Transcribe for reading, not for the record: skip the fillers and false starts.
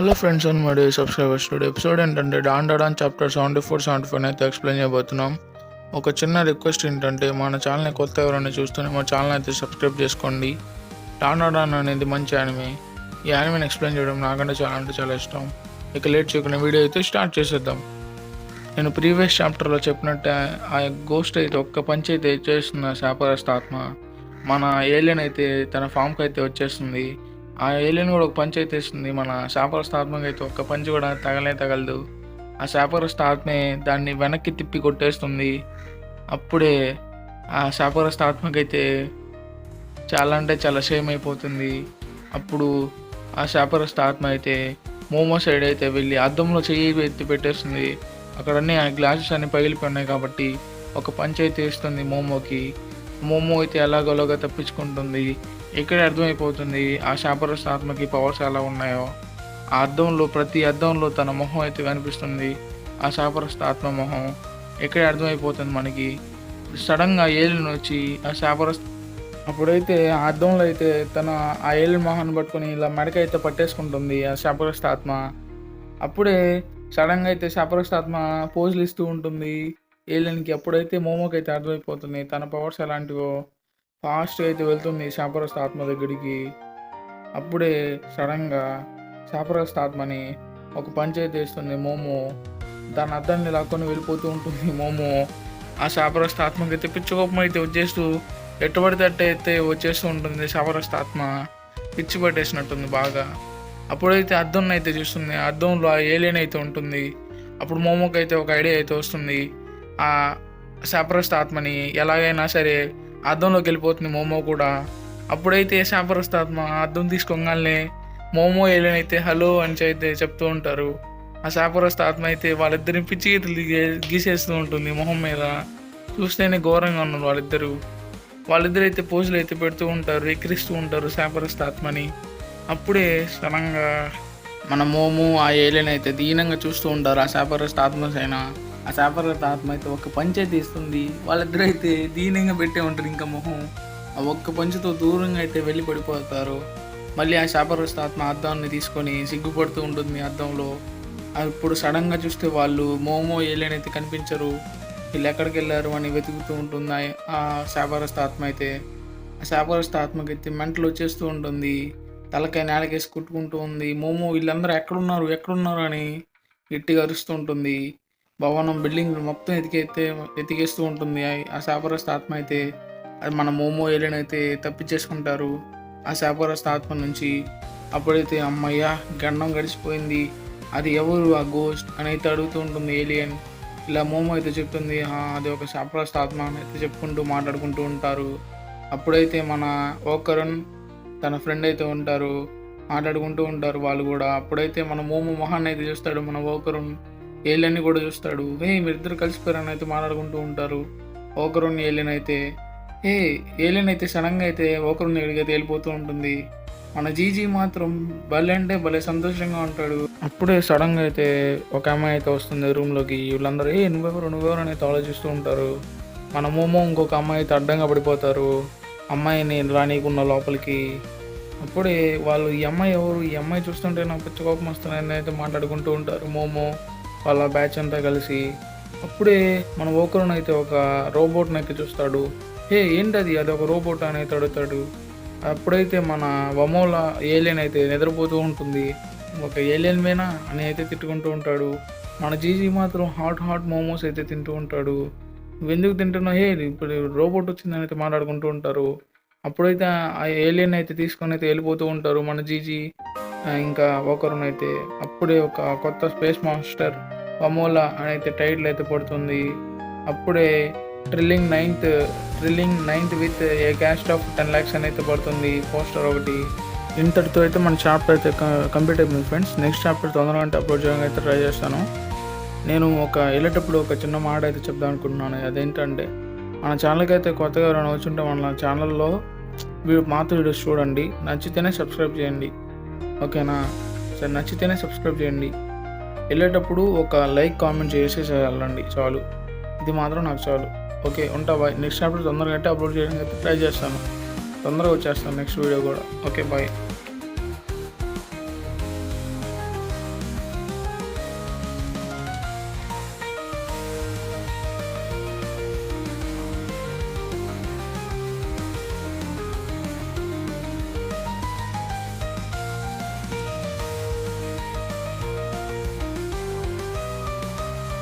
Hello friends and my dear subscribers, today episode ఏంటంటే don don chapter 74-75 అయితే explain చేయబోతున్నాం. ఒక చిన్న రిక్వెస్ట్ ఏంటంటే మన ఛానల్ని కొత్త ఎవరైనా చూస్తూనే మా ఛానల్ అయితే సబ్స్క్రైబ్ చేసుకోండి. డాన్ డాన్ అనేది మంచి యానిమే. ఈ యానిమేని ఎక్స్ప్లెయిన్ చేయడం నాకంటే చాలా అంటే చాలా ఇష్టం. ఇక లేట్ చేయకుండా వీడియో అయితే స్టార్ట్ చేసేద్దాం. నేను ప్రీవియస్ చాప్టర్లో చెప్పినట్టే ఆ గోస్ట్ అయితే ఒక్క పంచి అయితే చేస్తున్న శాపగ్రస్త ఆత్మ మన ఏలియన్ అయితే తన ఫామ్కి అయితే వచ్చేస్తుంది. ఆ ఏలియన్ కూడా ఒక పంచి అయితే ఇస్తుంది. మన శాపగ్రస్త ఆత్మకి అయితే ఒక్క పంచి కూడా తగలదు. ఆ శాపగ్రస్త ఆత్మే దాన్ని వెనక్కి తిప్పి కొట్టేస్తుంది. అప్పుడే ఆ శాపగ్రస్త ఆత్మకైతే చాలా అంటే చాలా షేమ్ అయిపోతుంది. అప్పుడు ఆ శాపగ్రస్త ఆత్మ అయితే మోమో సైడ్ అయితే వెళ్ళి అద్దంలో చెయ్యి ఎత్తి పెట్టేస్తుంది. అక్కడన్నీ ఆ గ్లాసెస్ అన్ని పగిలిపోయినాయి కాబట్టి ఒక పంచి అయితే ఇస్తుంది మోమోకి. మోమో అయితే ఎలాగోలాగా తప్పించుకుంటుంది. ఇక్కడే అర్థమైపోతుంది ఆ శాపగ్రస్త ఆత్మకి పవర్స్ ఎలా ఉన్నాయో. ఆ అద్దంలో ప్రతి అద్దంలో తన మొహం అయితే కనిపిస్తుంది, ఆ శాపగ్రస్త ఆత్మ మొహం. ఇక్కడే అర్థమైపోతుంది మనకి. సడన్గా ఏలియన్ వచ్చి ఆ శాపగ్రస్త అప్పుడైతే ఆ అద్దంలో అయితే ఆ ఏలియన్ మొహాన్ని పట్టుకొని ఇలా మెడకైతే పట్టేసుకుంటుంది ఆ శాపగ్రస్త ఆత్మ. అప్పుడే సడన్గా అయితే శాపగ్రస్త ఆత్మ పోజులు ఇస్తూ ఉంటుంది ఏలియన్కి. అప్పుడైతే మోమోకి అయితే అర్థమైపోతుంది తన పవర్స్ ఎలాంటివో. ఫాస్ట్గా అయితే వెళ్తుంది శాపగ్రస్త ఆత్మ దగ్గరికి. అప్పుడే సడన్గా శాపగ్రస్త ఆత్మని ఒక పంచి అయితే వేస్తుంది మోమో. దాని అద్దాన్ని లాక్కొని వెళ్ళిపోతూ ఉంటుంది మోమో. ఆ శాపగ్రస్త ఆత్మకి అయితే పిచ్చి కోపం అయితే వచ్చేస్తూ ఎట్టుబడితే అయితే వచ్చేస్తూ ఉంటుంది శాపగ్రస్త ఆత్మ. పిచ్చి పట్టేసినట్టుంది బాగా. అప్పుడైతే అద్దం అయితే చూస్తుంది. అద్దంలో ఆ ఏలియన్ అయితే ఉంటుంది. అప్పుడు మోమోకి అయితే ఒక ఐడియా అయితే వస్తుంది. ఆ శాపగ్రస్త ఆత్మని ఎలాగైనా సరే అద్దంలోకి వెళ్ళిపోతుంది మోమో కూడా. అప్పుడైతే శాపగ్రస్త ఆత్మ అద్దం తీసుకోగానే మోమో ఏలియన్ అయితే హలో అని అయితే చెప్తూ ఉంటారు. ఆ శాపగ్రస్త ఆత్మ అయితే వాళ్ళిద్దరిని పిచ్చి గీతలు గీసేస్తూ ఉంటుంది మొహం మీద. చూస్తేనే ఘోరంగా ఉన్నారు వాళ్ళిద్దరు అయితే పోజులు అయితే పెడుతూ ఉంటారు, ఎక్కిరిస్తూ ఉంటారు శాపగ్రస్త ఆత్మని. అప్పుడే సడన్గా మన మోమో ఆ ఏలియన్ అయితే దీనంగా చూస్తూ ఉంటారు ఆ శాపగ్రస్త ఆత్మ. ఆ శాపగ్రస్త ఆత్మ అయితే ఒక పంచి అయితే ఇస్తుంది. వాళ్ళిద్దరూ అయితే దీనంగా పెట్టే ఉంటారు ఇంకా మొహం. ఆ ఒక్క పంచుతో దూరంగా అయితే వెళ్ళి పడిపోతారు. మళ్ళీ ఆ శాపగ్రస్త ఆత్మ అద్దాన్ని తీసుకొని సిగ్గుపడుతూ ఉంటుంది అద్దంలో. అప్పుడు సడన్గా చూస్తే వాళ్ళు మోమో ఏలియన్ అయితే కనిపించరు. వీళ్ళు ఎక్కడికి వెళ్ళారు అని వెతుకుతూ ఉంటుంది ఆ శాపగ్రస్త ఆత్మ అయితే. ఆ శాపగ్రస్త ఆత్మకి అయితే మెంటలు వచ్చేస్తూ ఉంటుంది. తలకాయ నేలకేసి కుట్టుకుంటూ ఉంది. మోమో వీళ్ళందరూ ఎక్కడున్నారు అని గట్టిగా అరుస్తూ ఉంటుంది. భవనం బిల్డింగ్ మొత్తం ఎతికేస్తూ ఉంటుంది ఆ శాపగ్రస్త ఆత్మ అయితే. అది మన మోమో ఏలియన్ అయితే తప్పించేసుకుంటారు ఆ శాపగ్రస్త ఆత్మ నుంచి. అప్పుడైతే అమ్మయ్య గండం గడిచిపోయింది, అది ఎవరు ఆ గోస్ట్ అని అయితే అడుగుతూ ఉంటుంది ఏలియన్. ఇలా మోమో అయితే చెప్తుంది అది ఒక శాపగ్రస్త ఆత్మ అని అయితే చెప్పుకుంటూ మాట్లాడుకుంటూ ఉంటారు. అప్పుడైతే మన ఓకరున్ తన ఫ్రెండ్ అయితే ఉంటారు, మాట్లాడుకుంటూ ఉంటారు వాళ్ళు కూడా. అప్పుడైతే మన మోమో మొహాన్ని అయితే చూస్తాడు మన ఓకరున్. ఏలియన్ని కూడా చూస్తాడు. మీరిద్దరు కలిసిపోయారని అయితే మాట్లాడుకుంటూ ఉంటారు ఓకరున్ ఏలియన్ అయితే. ఏలియన్ అయితే సడన్గా అయితే ఓకరున్ ఎడిగా తేలిపోతూ ఉంటుంది. మన జీజీ మాత్రం భలే అంటే భలే సంతోషంగా ఉంటాడు. అప్పుడే సడన్గా అయితే ఒక అమ్మాయి అయితే వస్తుంది రూమ్లోకి. వీళ్ళందరూ నువ్వెవరు అని అయితే ఆలోచిస్తూ ఉంటారు. మన మోమో ఇంకొక అమ్మాయి అయితే అడ్డంగా పడిపోతారు అమ్మాయిని రానీకున్న లోపలికి. అప్పుడే వాళ్ళు ఈ అమ్మాయి చూస్తుంటే నాకు పిచ్చి కోపం వస్తుందని అయితే మాట్లాడుకుంటూ ఉంటారు మోమో వాళ్ళ బ్యాచ్ అంతా కలిసి. అప్పుడే మన ఓకరున్ అయితే ఒక రోబోట్ని అయితే చూస్తాడు. ఏంటది, అది ఒక రోబోట్ అని అయితే అడుగుతాడు. అప్పుడైతే మన వమోలా ఏలియన్ అయితే నిద్రపోతూ ఉంటుంది. ఒక ఏలియన్ మేనా అని అయితే తిట్టుకుంటూ ఉంటాడు. మన జీజీ మాత్రం హాట్ మోమోస్ అయితే తింటూ ఉంటాడు. నువ్వు ఎందుకు తింటున్నావు, ఇప్పుడు రోబోట్ వచ్చిందని అయితే మాట్లాడుకుంటూ ఉంటారు. అప్పుడైతే ఆ ఏలియన్ అయితే తీసుకొని అయితే వెళ్ళిపోతూ ఉంటారు మన జీజీ ఇంకా ఒకరున్ అయితే. అప్పుడే ఒక కొత్త స్పేస్ మాస్టర్ వమోలా అని అయితే టైటిల్ అయితే పడుతుంది. అప్పుడే trilling ninth with a caste of 10 lakhs అని అయితే పడుతుంది పోస్టర్ ఒకటి. ఇంతటితో అయితే మన చాప్టర్ అయితే కంప్లీట్ అయిపోయింది ఫ్రెండ్స్. నెక్స్ట్ చాప్టర్ తొందరగా అంటే అప్లోడ్ చేయడానికి అయితే ట్రై చేస్తాను. నేను వెళ్ళేటప్పుడు ఒక చిన్న మాట అయితే చెప్దాం అనుకుంటున్నాను. అదేంటంటే మన ఛానల్కి అయితే కొత్తగా ఎవరైనా వచ్చుంటే మన ఛానల్లో మాతో వీడియోస్ చూడండి, నచ్చితేనే సబ్స్క్రైబ్ చేయండి. ఓకేనా సరే, నచ్చితేనే సబ్స్క్రైబ్ చేయండి. వెళ్ళేటప్పుడు ఒక లైక్ కామెంట్ చేసేసి వెళ్ళండి చాలు. ఇది మాత్రం నాకు చాలు. ఓకే, ఉంటా బాయ్. నెక్స్ట్ చాప్టర్ తొందరగా అంటే అప్లోడ్ చేయడానికి అయితే ట్రై చేస్తాను. తొందరగా వచ్చేస్తాను నెక్స్ట్ వీడియో కూడా. Okay bye.